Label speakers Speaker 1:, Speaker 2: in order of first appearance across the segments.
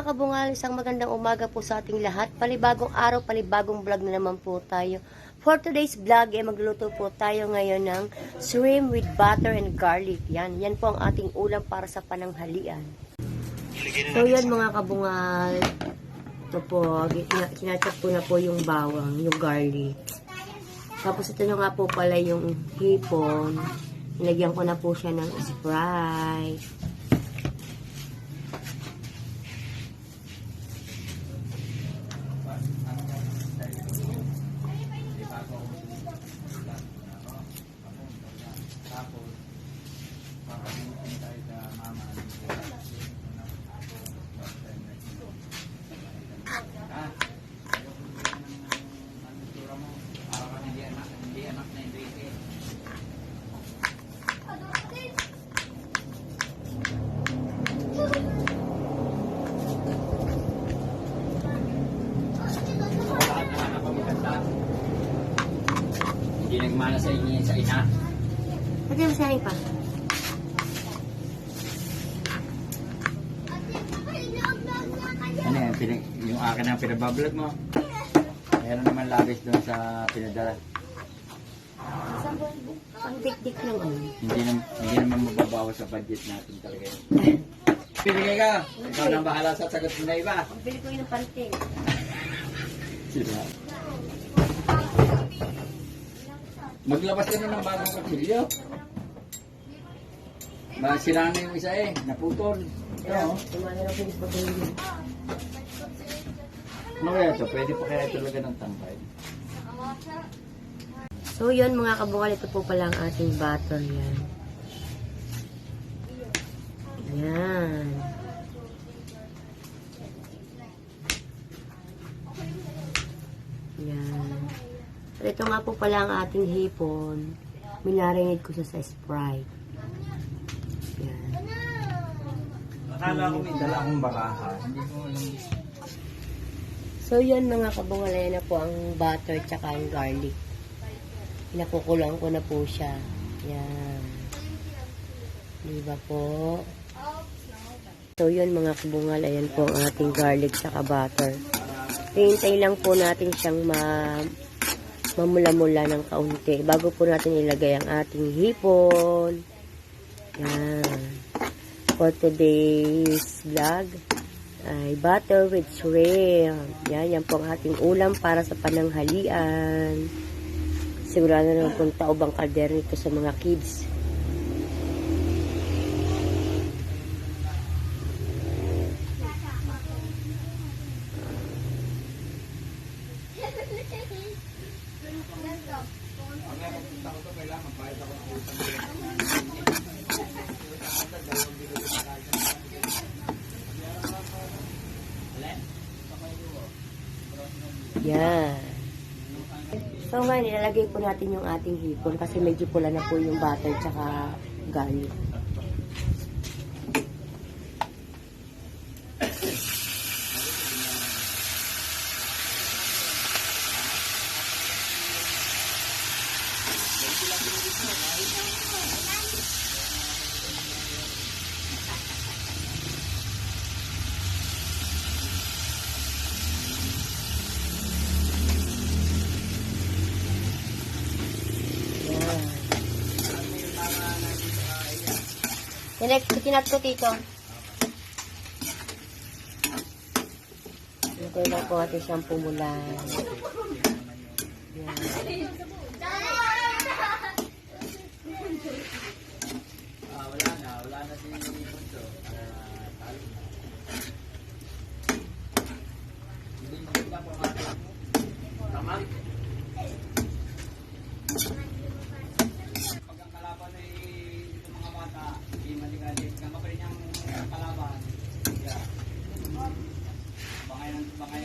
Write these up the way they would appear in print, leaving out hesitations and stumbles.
Speaker 1: mga kabungal, isang magandang umaga po sa ating lahat. Palibagong araw, palibagong vlog na naman po tayo. For today's vlog, magluluto po tayo ngayon ng shrimp with butter and garlic. Yan po ang ating ulam para sa pananghalian. So yan mga kabungal. Ito po, kinachap ko na po yung bawang, yung garlic. Tapos ito na nga po pala yung hipon. Nilagyan ko na po siya ng Sprite.
Speaker 2: Hindi nagmana sa inyo sa ina.
Speaker 1: Pwede mo sahin pa.
Speaker 2: Ano yan? Yung akin ang pinabablog mo. Meron naman labis doon sa pinadala.
Speaker 1: Ang dik-dik lang ano.
Speaker 2: Hindi naman mababawas sa budget natin talaga yun. Pinigay ka! Ikaw nang bahala sa sagot mo na iba.
Speaker 1: Bili ko yun ng panting.
Speaker 2: Sila. Maglabas ka na ng bagong kapilyo. Sira na yung isa naputol. Ito.
Speaker 1: Tumala na po yung pagkain.
Speaker 2: Ano kaya ito? Pwede pa kaya talaga ng tambay.
Speaker 1: So yun mga kabungal, ito po pala ang ating butter yan. Ayan. Ayan. So ito nga po pala ang ating hipon. Minarinate ko siya sa Sprite. Ayan.
Speaker 2: Akala ko may dala akong bakaha. Hindi ko alam.
Speaker 1: So yun mga kabungal, ayan na po ang butter tsaka ang garlic. Pinakukulang ko na po siya. Ayan. Diba po? So yun mga kabungal, ayan po ang ating garlic tsaka butter. Hintay lang po natin siyang mamula-mula ng kaunti bago po natin ilagay ang ating hipon. Ayan. For today's vlog ay butter with shrimp. Yan po ang ating ulam para sa pananghalian. Sigurado naman kung taobang kalder nito sa mga kids. Yan. So ngayon, ilalagay po natin yung ating hipon kasi medyo pula na po yung butter tsaka garlic. Kinat ko dito. Ito lang po natin siyang pumulan. Yan.
Speaker 2: Wala na si Bunso. Hindi maganda po natin. Tama? Pag ang kalaban ay itong mga bata, hindi maligalit. Kama pa rin yung kalaban. Yeah. Bangay.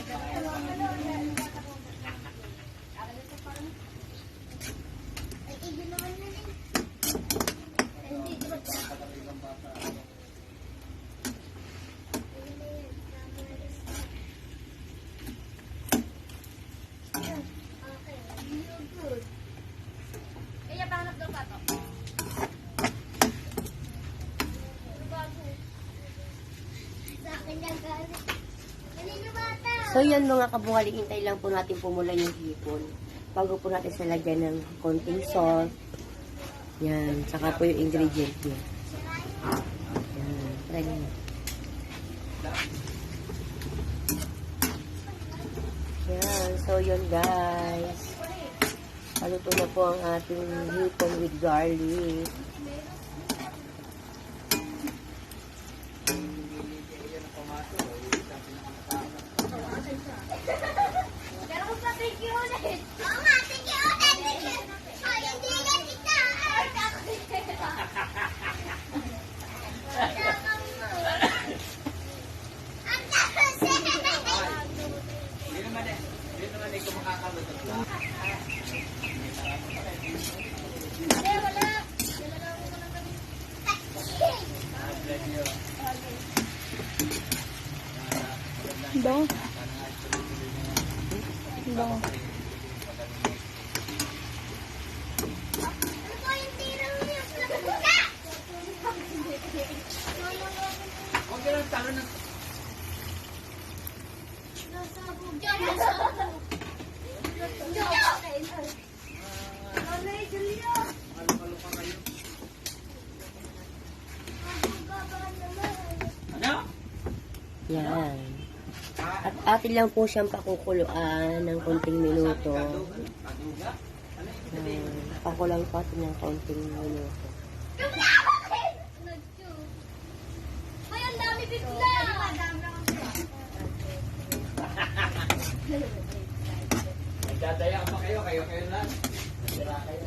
Speaker 1: So yun mga kabungali, hintay lang po natin pumula yung hipon. Bago po natin salagyan ng konting salt. Yan, saka po yung ingredient niya. Yan, try nyo. Yan, so yun guys. Paluto na po ang ating hipon with garlic.
Speaker 3: Bang. Bang.
Speaker 1: Yan. At atin lang po siyang pakukuluan ng konting minuto. Pakulang po atin ng konting minuto.
Speaker 3: Ay, ang dami bigla!
Speaker 2: Nagdadaya pa kayo lang. Nagdala kayo.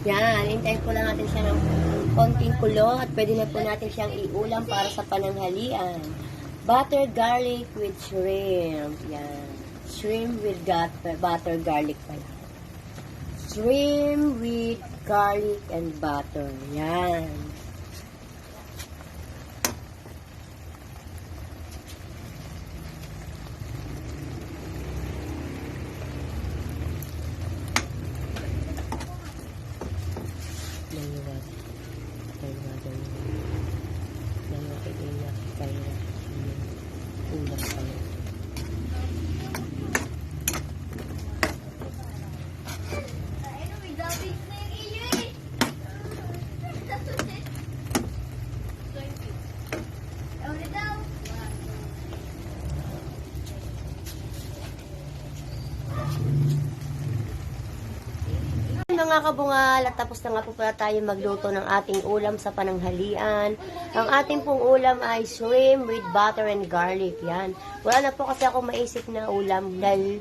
Speaker 1: Yan, hintayin po lang natin siya ng konting kulo at pwede na po natin siyang iulam para sa pananghalian. Butter garlic with shrimp. Yan. Shrimp with butter garlic pala. Shrimp with garlic and butter. Yan. Mga kabungal, at tapos na nga po pala tayo magluto ng ating ulam sa pananghalian. Ang ating pong ulam ay shrimp with butter and garlic. Yan. Wala na po kasi ako maisip na ulam dahil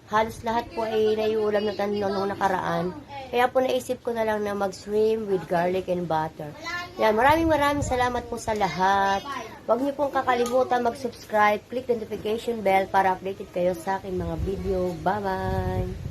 Speaker 1: halos lahat po ay naiulam na tanong nakaraan. Kaya po naisip ko na lang na mag-shrimp with garlic and butter. Yan. Maraming salamat po sa lahat. Huwag niyo pong kakalimutan mag-subscribe, click the notification bell para updated kayo sa aking mga video. Bye-bye!